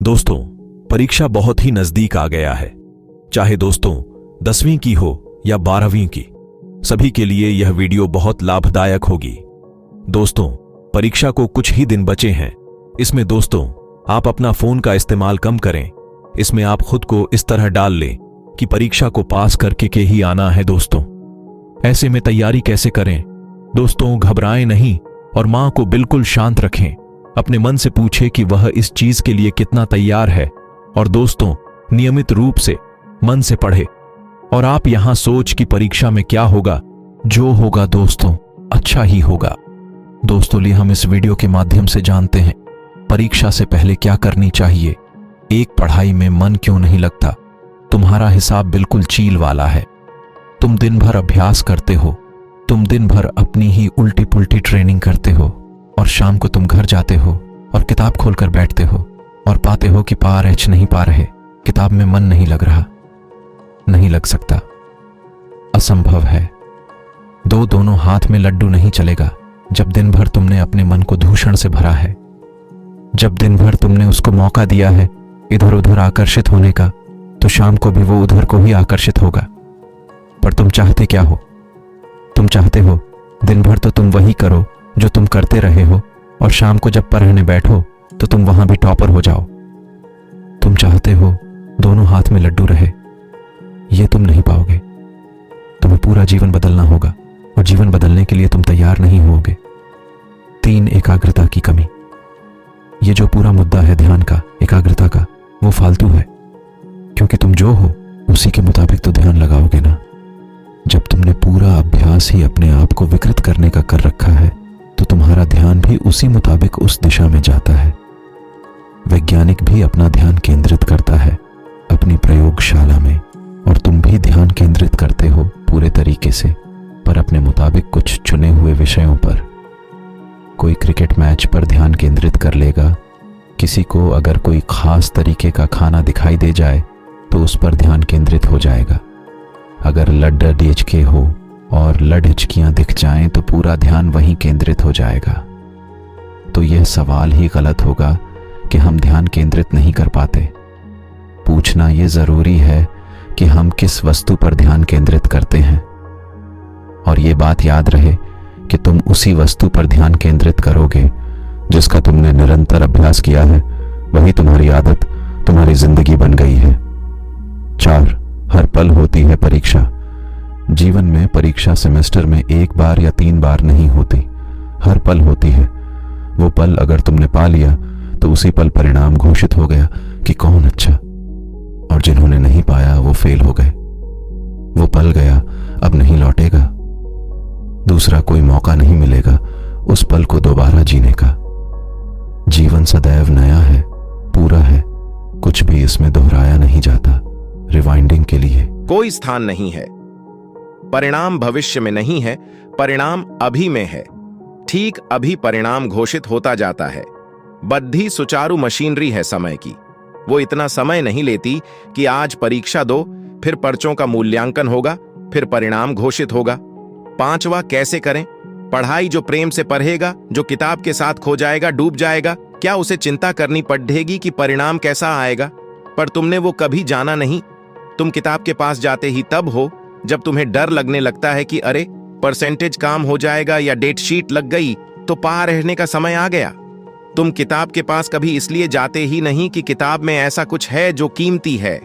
दोस्तों, परीक्षा बहुत ही नजदीक आ गया है। चाहे दोस्तों 10वीं की हो या 12वीं की, सभी के लिए यह वीडियो बहुत लाभदायक होगी। दोस्तों, परीक्षा को कुछ ही दिन बचे हैं। इसमें दोस्तों आप अपना फोन का इस्तेमाल कम करें। इसमें आप खुद को इस तरह डाल लें कि परीक्षा को पास करके के ही आना है। दोस्तों, ऐसे में तैयारी कैसे करें? दोस्तों, घबराएं नहीं और मां को बिल्कुल शांत रखें। अपने मन से पूछे कि वह इस चीज के लिए कितना तैयार है। और दोस्तों, नियमित रूप से मन से पढ़े और आप यहां सोच कि परीक्षा में क्या होगा। जो होगा दोस्तों अच्छा ही होगा। दोस्तों, लिए हम इस वीडियो के माध्यम से जानते हैं परीक्षा से पहले क्या करनी चाहिए। एक, पढ़ाई में मन क्यों नहीं लगता? तुम्हारा हिसाब बिल्कुल चील वाला है। तुम दिन भर अभ्यास करते हो, तुम दिन भर अपनी ही उल्टी पुल्टी ट्रेनिंग करते हो और शाम को तुम घर जाते हो और किताब खोलकर बैठते हो और पाते हो कि पार एच नहीं पा रहे, किताब में मन नहीं लग रहा। नहीं लग सकता, असंभव है। दोनों हाथ में लड्डू नहीं चलेगा। जब दिन भर तुमने अपने मन को दूषण से भरा है, जब दिन भर तुमने उसको मौका दिया है इधर उधर आकर्षित होने का, तो शाम को भी वो उधर को ही आकर्षित होगा। पर तुम चाहते क्या हो? तुम चाहते हो दिन भर तो तुम वही करो जो तुम करते रहे हो और शाम को जब पढ़ने बैठो तो तुम वहां भी टॉपर हो जाओ। तुम चाहते हो दोनों हाथ में लड्डू रहे। ये तुम नहीं पाओगे। तुम्हें पूरा जीवन बदलना होगा और जीवन बदलने के लिए तुम तैयार नहीं होगे। 3, एकाग्रता की कमी। ये जो पूरा मुद्दा है ध्यान का, एकाग्रता का, वो फालतू है। क्योंकि तुम जो हो उसी के मुताबिक तो ध्यान लगाओगे ना। जब तुमने पूरा अभ्यास ही अपने आप को विकृत करने का कर रखा है तो तुम्हारा ध्यान भी उसी मुताबिक उस दिशा में जाता है। वैज्ञानिक भी अपना ध्यान केंद्रित करता है अपनी प्रयोगशाला में, और तुम भी ध्यान केंद्रित करते हो पूरे तरीके से, पर अपने मुताबिक कुछ चुने हुए विषयों पर। कोई क्रिकेट मैच पर ध्यान केंद्रित कर लेगा, किसी को अगर कोई खास तरीके का खाना दिखाई दे जाए तो उस पर ध्यान केंद्रित हो जाएगा। अगर लड्डा डेचके हो और लड्ढिचकियां दिख जाएं तो पूरा ध्यान वहीं केंद्रित हो जाएगा। तो यह सवाल ही गलत होगा कि हम ध्यान केंद्रित नहीं कर पाते। पूछना यह जरूरी है कि हम किस वस्तु पर ध्यान केंद्रित करते हैं। और यह बात याद रहे कि तुम उसी वस्तु पर ध्यान केंद्रित करोगे जिसका तुमने निरंतर अभ्यास किया है। वही तुम्हारी आदत, तुम्हारी जिंदगी बन गई है। 4, हर पल होती है परीक्षा। जीवन में परीक्षा सेमेस्टर में 1 बार या 3 बार नहीं होती, हर पल होती है। वो पल अगर तुमने पा लिया तो उसी पल परिणाम घोषित हो गया कि कौन अच्छा, और जिन्होंने नहीं पाया वो फेल हो गए। वो पल गया, अब नहीं लौटेगा। दूसरा कोई मौका नहीं मिलेगा उस पल को दोबारा जीने का। जीवन सदैव नया है, पूरा है, कुछ भी इसमें दोहराया नहीं जाता। रिवाइंडिंग के लिए कोई स्थान नहीं है। परिणाम भविष्य में नहीं है, परिणाम अभी में है। ठीक अभी परिणाम घोषित होता जाता है। बद्धी सुचारू मशीनरी है समय की। वो इतना समय नहीं लेती कि आज परीक्षा दो, फिर पर्चों का मूल्यांकन होगा, फिर परिणाम घोषित होगा। 5वां, कैसे करें? पढ़ाई जो प्रेम से पढ़ेगा, जो किताब के साथ खो जाएगा, डूब जाएगा, क्या उसे चिंता करनी पड़ेगी कि परिणाम कैसा आएगा? पर तुमने वो कभी जाना नहीं। तुम किताब के पास जाते ही तब हो जब तुम्हें डर लगने लगता है कि अरे परसेंटेज काम हो जाएगा या डेट शीट लग गई तो पार रहने का समय आ गया। तुम किताब के पास कभी इसलिए जाते ही नहीं कि किताब में ऐसा कुछ है जो कीमती है।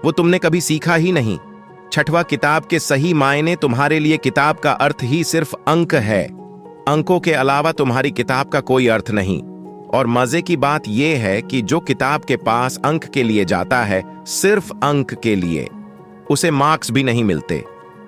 वो तुमने कभी सीखा ही नहीं। 6वां, किताब के सही मायने तुम्हारे लिए किताब का अर्थ ही सिर्फ अंक है। अंकों के अलावा तुम्हारी किताब का कोई अर्थ नहीं। और मजे की बात यह है कि जो किताब के पास अंक के लिए जाता है, सिर्फ अंक के लिए, उसे मार्क्स भी नहीं मिलते।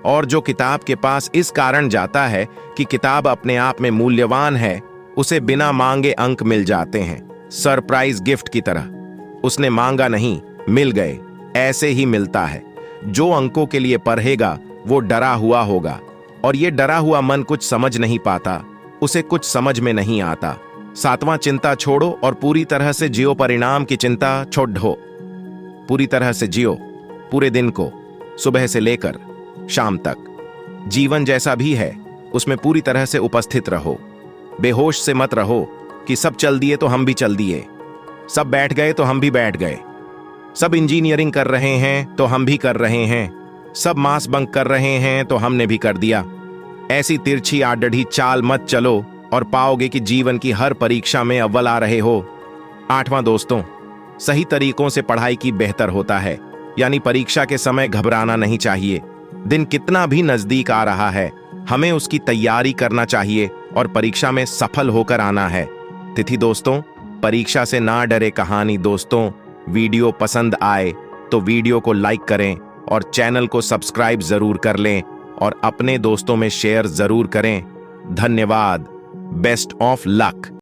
और जो किताब के पास इस कारण जाता है कि किताब अपने आप में मूल्यवान है, उसे बिना मांगे अंक मिल जाते हैं, सरप्राइज गिफ्ट की तरह। उसने मांगा नहीं, मिल गए। ऐसे ही मिलता है। जो अंकों के लिए पढ़ेगा वो डरा हुआ होगा, और ये डरा हुआ मन कुछ समझ नहीं पाता, उसे कुछ समझ में नहीं आता। 7वां, चिंता छोड़ो और पूरी तरह से जियो। परिणाम की चिंता छोड़ो, पूरी तरह से जियो पूरे दिन को, सुबह से लेकर शाम तक। जीवन जैसा भी है उसमें पूरी तरह से उपस्थित रहो। बेहोश से मत रहो कि सब चल दिए तो हम भी चल दिए। सब बैठ गए तो हम भी बैठ गए। सब इंजीनियरिंग कर रहे हैं तो हम भी कर रहे हैं। सब मास बंक कर रहे हैं तो हमने भी कर दिया। ऐसी तिरछी आडढ़ी चाल मत चलो और पाओगे कि जीवन की हर परीक्षा में अव्वल आ रहे हो। 8वां दोस्तों, सही तरीकों से पढ़ाई की बेहतर होता है, यानी परीक्षा के समय घबराना नहीं चाहिए। दिन कितना भी नजदीक आ रहा है, हमें उसकी तैयारी करना चाहिए और परीक्षा में सफल होकर आना है। तिथि दोस्तों, परीक्षा से ना डरे कहानी दोस्तों। वीडियो पसंद आए तो वीडियो को लाइक करें और चैनल को सब्सक्राइब जरूर कर लें और अपने दोस्तों में शेयर जरूर करें। धन्यवाद। Best of luck.